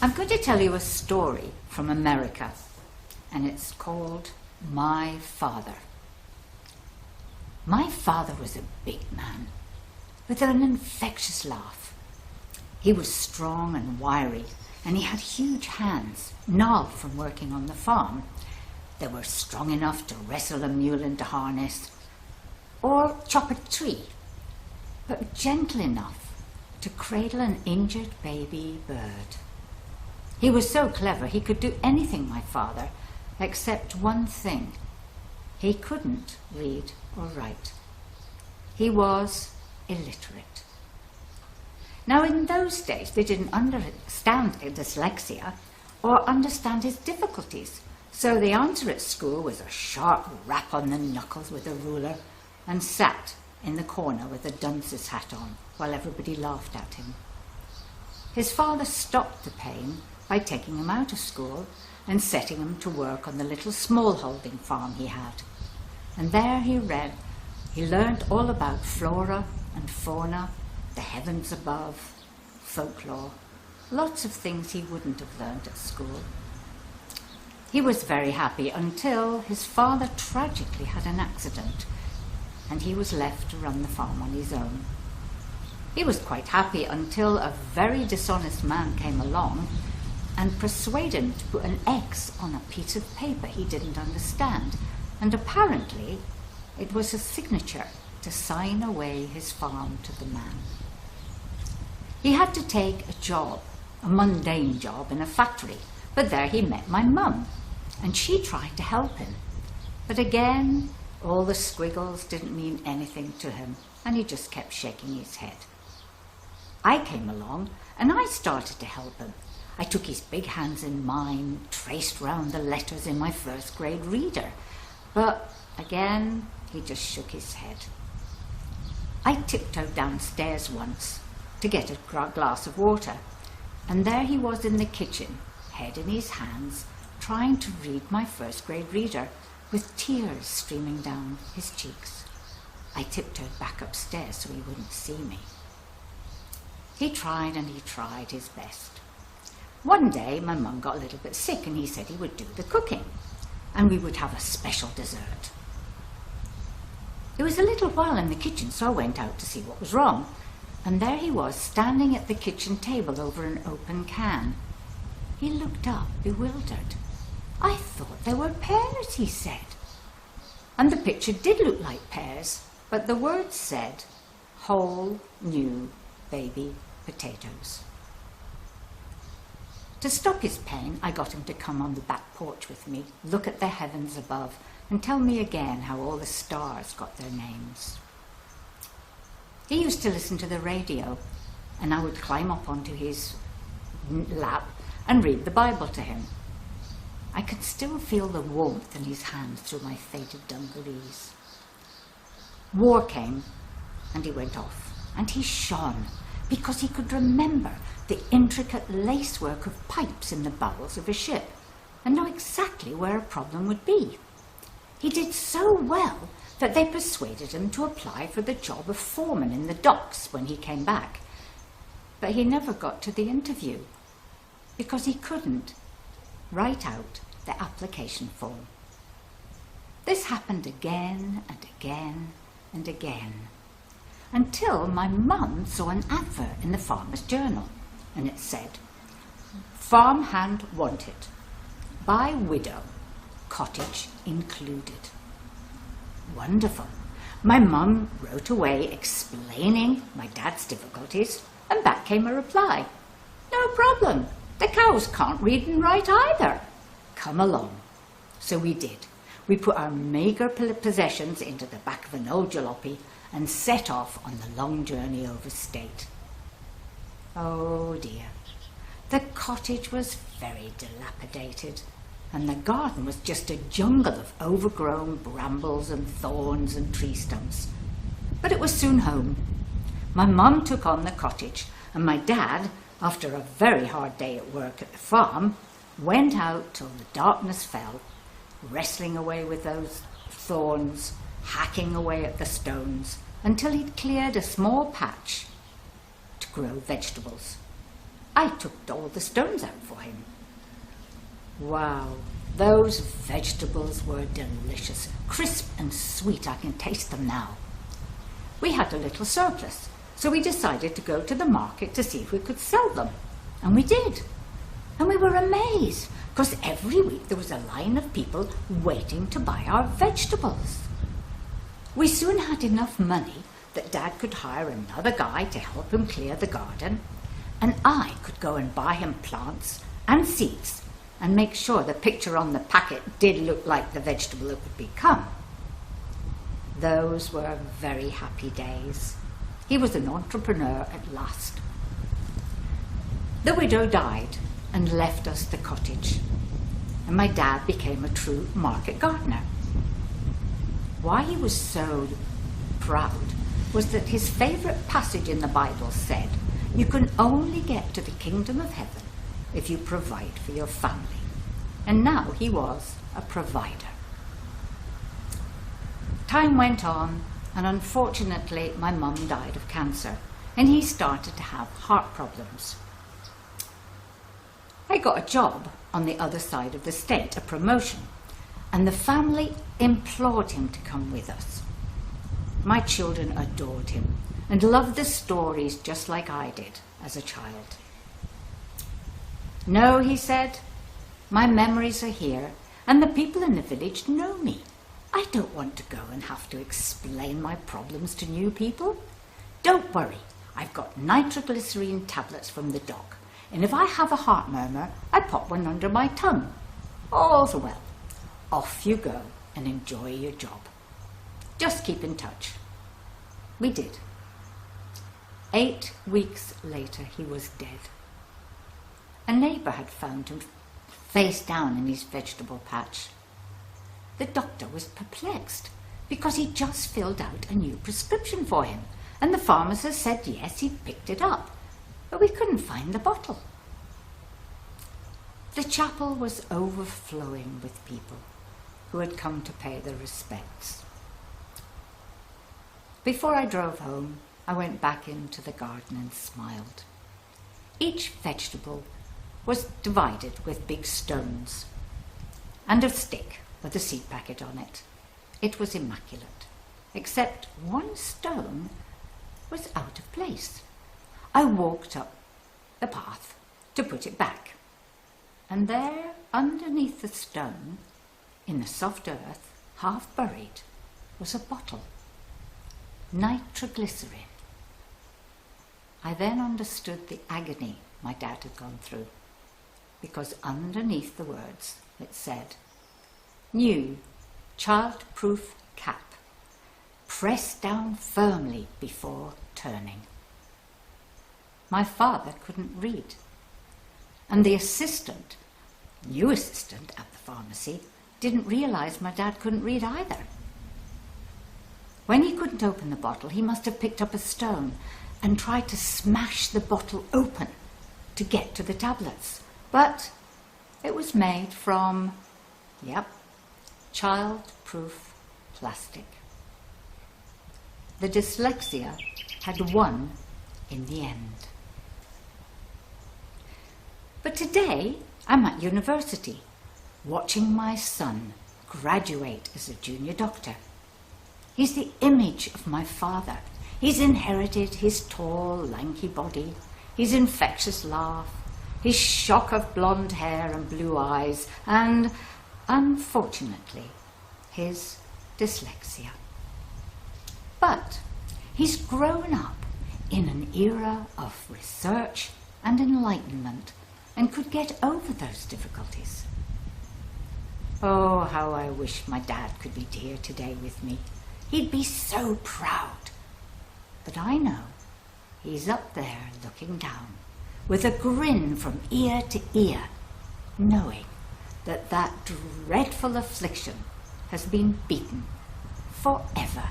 I'm going to tell you a story from America, and it's called My Father. My father was a big man with an infectious laugh. He was strong and wiry, and he had huge hands, gnarled from working on the farm. They were strong enough to wrestle a mule into harness or chop a tree, but gentle enough to cradle an injured baby bird. He was so clever he could do anything, my father, except one thing. He couldn't read or write. He was illiterate. Now, in those days, they didn't understand dyslexia or understand his difficulties, so the answer at school was a sharp rap on the knuckles with a ruler and sat in the corner with a dunce's hat on while everybody laughed at him. His father stopped the pain by taking him out of school and setting him to work on the little smallholding farm he had. And there he learned all about flora and fauna, the heavens above, folklore, lots of things he wouldn't have learned at school. He was very happy until his father tragically had an accident and he was left to run the farm on his own. He was quite happy until a very dishonest man came along and persuaded him to put an X on a piece of paper he didn't understand, and apparently it was a signature to sign away his farm to the man. He had to take a job, a mundane job in a factory, but there he met my mum, and she tried to help him. But again, all the squiggles didn't mean anything to him, and he just kept shaking his head. I came along, and I started to help him. I took his big hands in mine, traced round the letters in my first grade reader, but again, he just shook his head. I tiptoed downstairs once to get a glass of water, and there he was in the kitchen, head in his hands, trying to read my first grade reader, with tears streaming down his cheeks. I tiptoed back upstairs so he wouldn't see me. He tried and he tried his best. One day my mum got a little bit sick and he said he would do the cooking and we would have a special dessert. It was a little while in the kitchen, so I went out to see what was wrong, and there he was standing at the kitchen table over an open can. He looked up, bewildered. "I thought they were pears," he said. And the picture did look like pears, but the words said, "whole new baby potatoes." To stop his pain, I got him to come on the back porch with me, look at the heavens above, and tell me again how all the stars got their names. He used to listen to the radio, and I would climb up onto his lap and read the Bible to him. I could still feel the warmth in his hands through my faded dungarees. War came, and he went off, and he shone, because he could remember the intricate lacework of pipes in the bowels of a ship and know exactly where a problem would be. He did so well that they persuaded him to apply for the job of foreman in the docks when he came back. But he never got to the interview because he couldn't write out the application form. This happened again and again and again, until my mum saw an advert in the Farmer's Journal, and it said, "Farmhand wanted, by widow, cottage included." Wonderful. My mum wrote away explaining my dad's difficulties, and back came a reply. "No problem, the cows can't read and write either. Come along." So we did. We put our meagre possessions into the back of an old jalopy and set off on the long journey over state. Oh dear, the cottage was very dilapidated, and the garden was just a jungle of overgrown brambles and thorns and tree stumps. But it was soon home. My mum took on the cottage, and my dad, after a very hard day at work at the farm, went out till the darkness fell, wrestling away with those thorns, hacking away at the stones, until he'd cleared a small patch to grow vegetables. I took all the stones out for him. Wow, those vegetables were delicious, crisp and sweet. I can taste them now. We had a little surplus, so we decided to go to the market to see if we could sell them. And we did. And we were amazed, because every week there was a line of people waiting to buy our vegetables. We soon had enough money that Dad could hire another guy to help him clear the garden, and I could go and buy him plants and seeds and make sure the picture on the packet did look like the vegetable it would become. Those were very happy days. He was an entrepreneur at last. The widow died and left us the cottage, and my dad became a true market gardener. Why he was so proud was that his favourite passage in the Bible said, "You can only get to the kingdom of heaven if you provide for your family." And now he was a provider. Time went on, and unfortunately my mum died of cancer, and he started to have heart problems. I got a job on the other side of the state, a promotion, and the family implored him to come with us. My children adored him and loved the stories just like I did as a child. "No," he said, "my memories are here, and the people in the village know me. I don't want to go and have to explain my problems to new people. Don't worry, I've got nitroglycerine tablets from the doc, and if I have a heart murmur, I pop one under my tongue. All's well. Off you go and enjoy your job. Just keep in touch." We did. 8 weeks later, he was dead. A neighbour had found him face down in his vegetable patch. The doctor was perplexed because he'd just filled out a new prescription for him, and the pharmacist said yes, he'd picked it up, but we couldn't find the bottle. The chapel was overflowing with people who had come to pay their respects. Before I drove home, I went back into the garden and smiled. Each vegetable was divided with big stones and a stick with a seed packet on it. It was immaculate, except one stone was out of place. I walked up the path to put it back, and there, underneath the stone, in the soft earth, half buried, was a bottle. Nitroglycerine. I then understood the agony my dad had gone through, because underneath the words it said, "New child-proof cap, pressed down firmly before turning." My father couldn't read, and the new assistant at the pharmacy, didn't realise my dad couldn't read either. When he couldn't open the bottle, he must have picked up a stone and tried to smash the bottle open to get to the tablets. But it was made from, child-proof plastic. The dyslexia had won in the end. But today, I'm at university, watching my son graduate as a junior doctor. He's the image of my father. He's inherited his tall, lanky body, his infectious laugh, his shock of blonde hair and blue eyes, and, unfortunately, his dyslexia. But he's grown up in an era of research and enlightenment and could get over those difficulties. Oh, how I wish my dad could be here today with me. He'd be so proud. But I know he's up there looking down with a grin from ear to ear, knowing that dreadful affliction has been beaten forever.